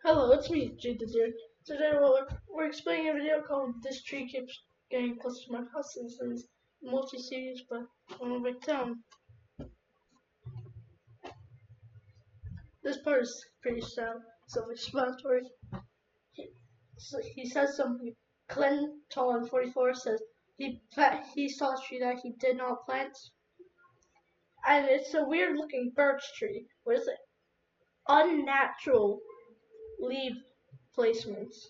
Hello, it's me, Jade here. Today we're explaining a video called This Tree Keeps Getting Closer to My House. This is multi-series, but I'm gonna break down. This part is pretty self-explanatory. He says something. Clinton Tolan 44 says he saw a tree that he did not plant, and it's a weird-looking birch tree with unnatural leaf placements.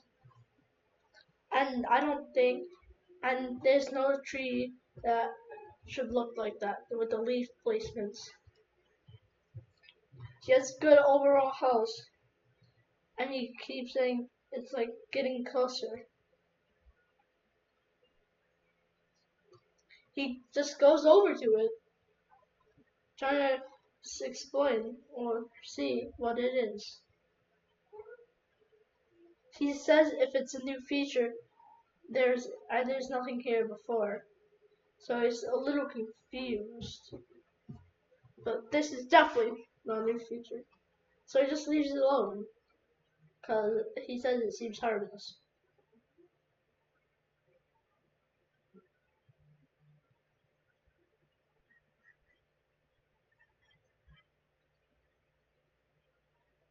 And I don't think, and there's no tree that should look like that with the leaf placements. He has good overall house, and he keeps saying it's like getting closer. He just goes over to it, trying to explain or see what it is. He says if it's a new feature, there's nothing here before, so he's a little confused. But this is definitely not a new feature, so he just leaves it alone. Because he says it seems harmless.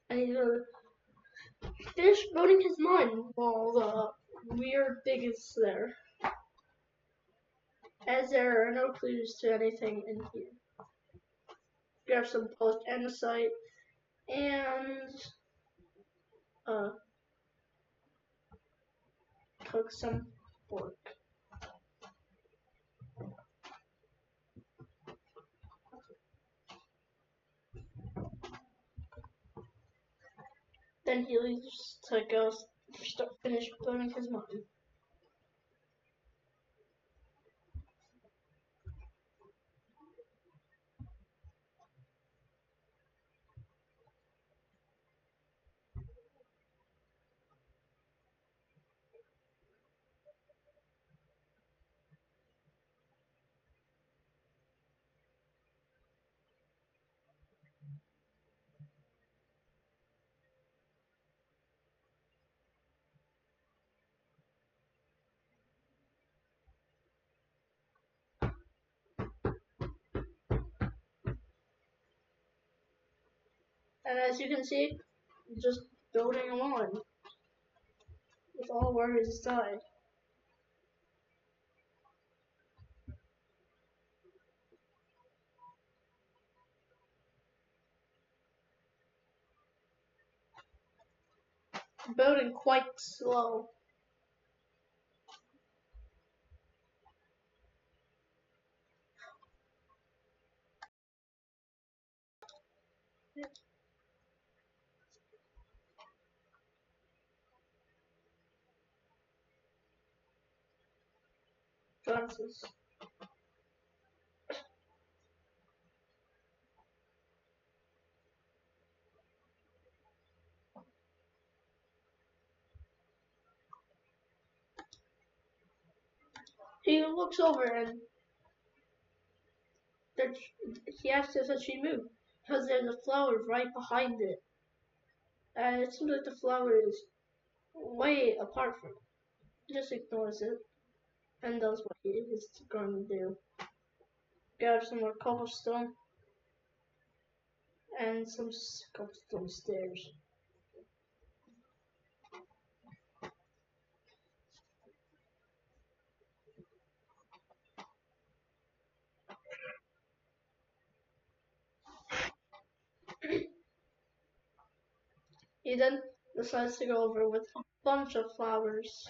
And he's gonna finish building his mind while the weird thing is there. As there are no clues to anything in here. Grab some post andesite and cook some pork. Then he leaves to go finish building his mind. And as you can see, he's just building along with all worries aside. Building quite slow. Glasses. He looks over and he asks if the tree moved because there's a flower right behind it. And it seems like the flower is way apart from it. He just ignores it and does what he is going to do. Grab some more cobblestone and some cobblestone stairs. He then decides to go over with a bunch of flowers.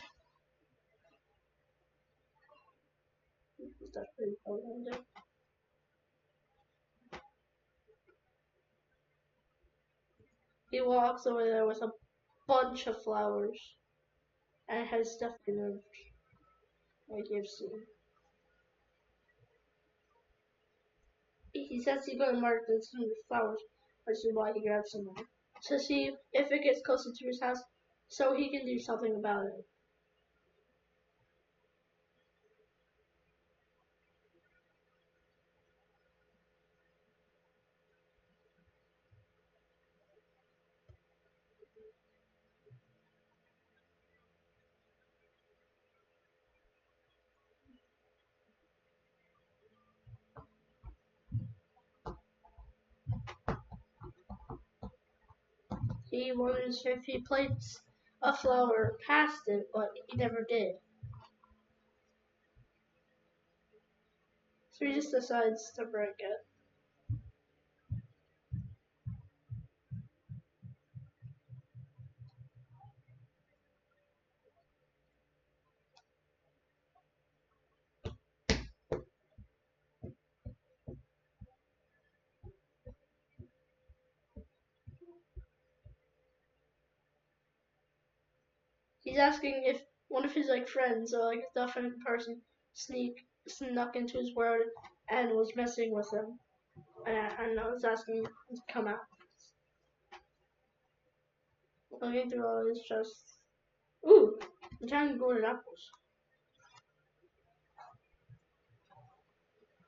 That's pretty cool. He walks over there with a bunch of flowers and has stuff removed, like you've seen. He says he's going to mark some of the flowers, which is why he grabs some more. To see if it gets closer to his house, so he can do something about it. He wonders if he placed a flower past it, but he never did. So he just decides to break it. He's asking if one of his friends or a different person snuck into his world and was messing with him, and I was asking him to come out. Looking through all his chests. Ooh, giant golden apples.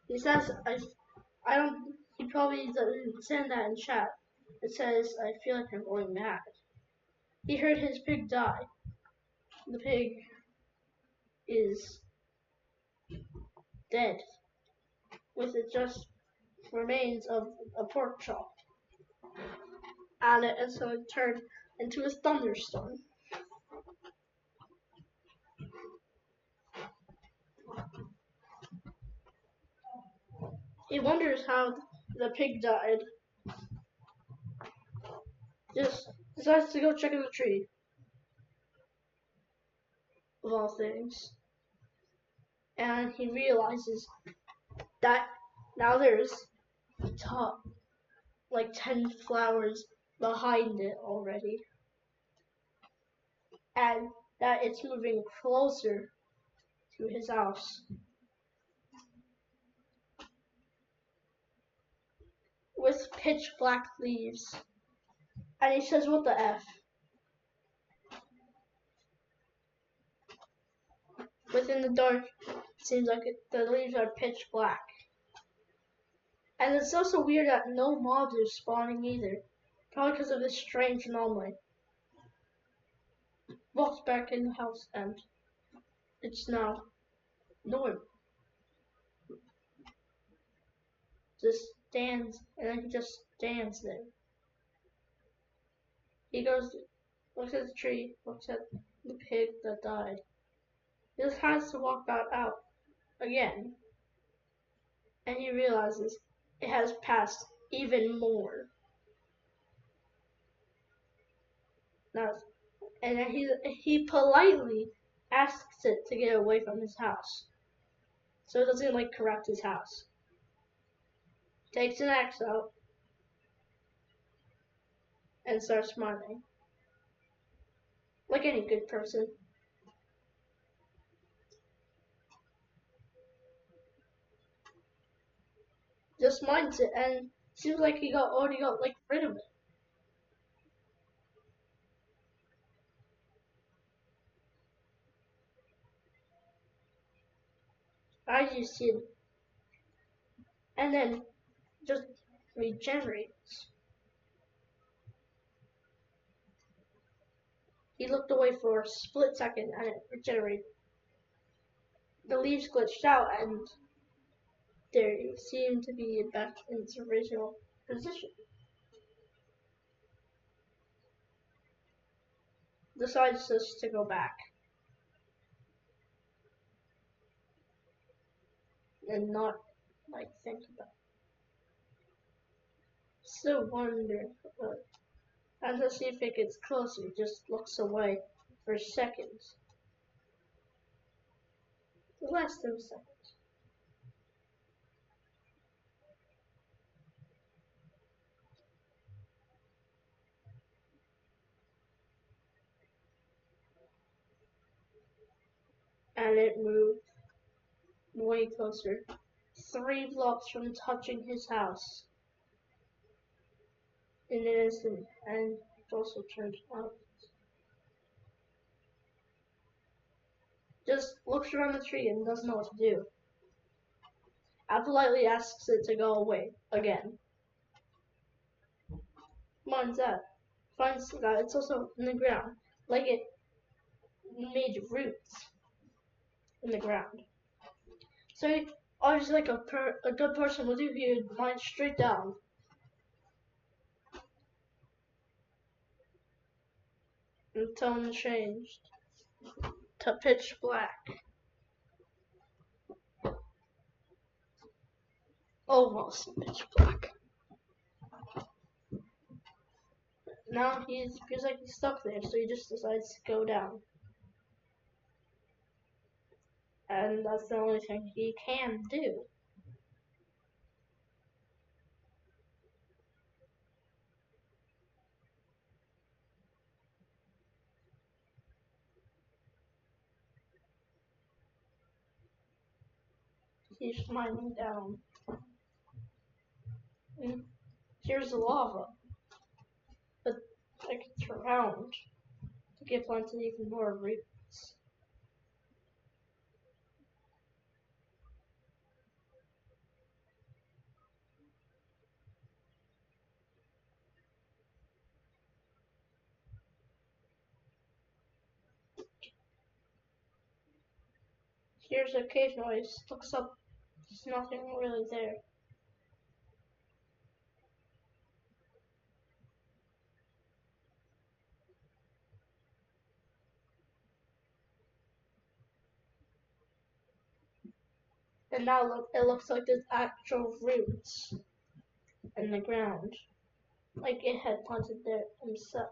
He says I don't. He probably doesn't send that in chat. It says I feel like I'm going mad. He heard his pig die. The pig is dead, with it just remains of a pork chop. And it instantly turned into a thunderstorm. He wonders how the pig died. Just decides to go check in the tree. Of all things. And he realizes that now there's top 10 flowers behind it already. And that it's moving closer to his house. With pitch black leaves. And he says, what the F? Within the dark, it seems like the leaves are pitch black. And it's also weird that no mobs are spawning either. Probably because of this strange anomaly. Walks back in the house and it's now normal. Just stands and then he just stands there. He goes, looks at the tree, looks at the pig that died. He just has to walk back out again. And he realizes it has passed even more. Now, and then he politely asks it to get away from his house. So it doesn't corrupt his house. Takes an axe out and starts smiling. Like any good person. Just minds it and seems like he already got rid of it. I just see it. And then just regenerates. He looked away for a split second and it regenerated. The leaves glitched out and they seemed to be back in its original position. Decides just to go back. And not think about it. So wonder and to see if it gets closer, just looks away for seconds. Less than seconds. And it moved way closer. 3 blocks from touching his house. In an instant, and it also turned out. Just looks around the tree and doesn't know what to do. I politely asks it to go away again. Minds that. Finds that it's also in the ground. Like it made roots in the ground. So obviously a good person would do, he would mine straight down. The tone changed to pitch black. Almost pitch black. Now he feels like he's stuck there, so he just decides to go down. And that's the only thing he can do. He's sliding down. And here's the lava. But like it's round to get planted even more roots. Here's a cave noise. Looks up. There's nothing really there. And now look, it looks like there's actual roots in the ground. Like it had planted there himself.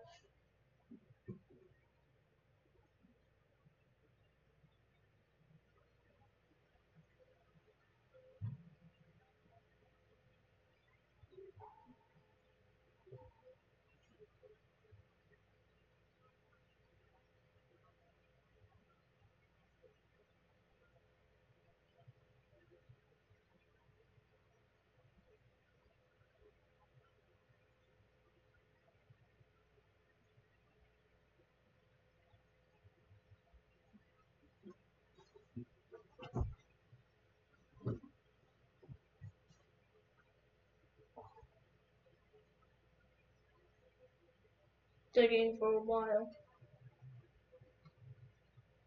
Digging for a while.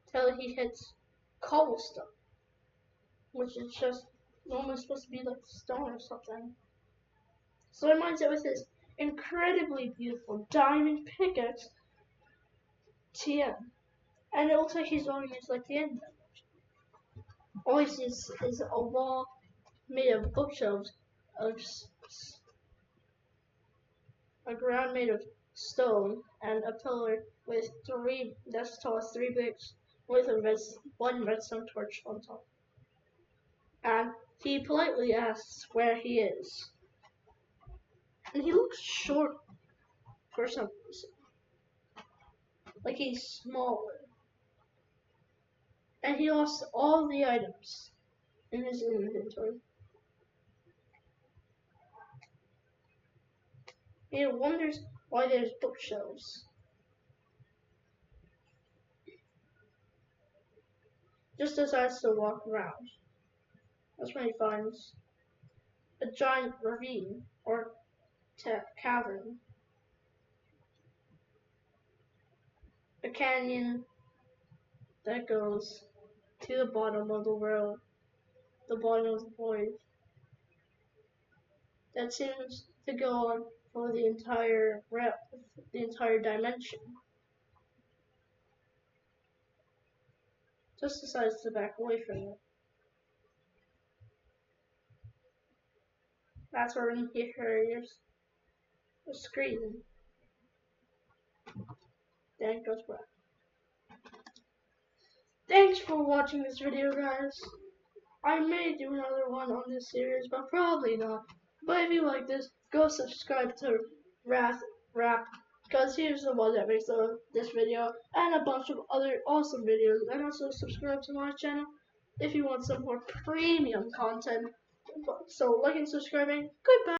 Till he hits cobblestone. Which is just normally supposed to be like stone or something. So he mines it with his incredibly beautiful diamond pickaxe TM. And it looks like he's going into like the end. All he sees is a wall made of bookshelves, of a ground made of stone, and a pillar with that's tall as 3 bricks with one redstone torch on top. And he politely asks where he is. And he looks short for some reason. Like he's smaller. And he lost all the items in his inventory. He wonders why there's bookshelves. Just decides to walk around. That's when he finds a giant ravine or cavern. A canyon that goes to the bottom of the world, the bottom of the void. That seems to go on for the entire dimension. Just decides to back away from it. That's when he hears a scream. Then it goes back. Thanks for watching this video, guys. I may do another one on this series, but probably not. But if you like this, go subscribe to wrathraph, because he's the one that makes this video and a bunch of other awesome videos. And also subscribe to my channel if you want some more premium content. So like and subscribing. Goodbye.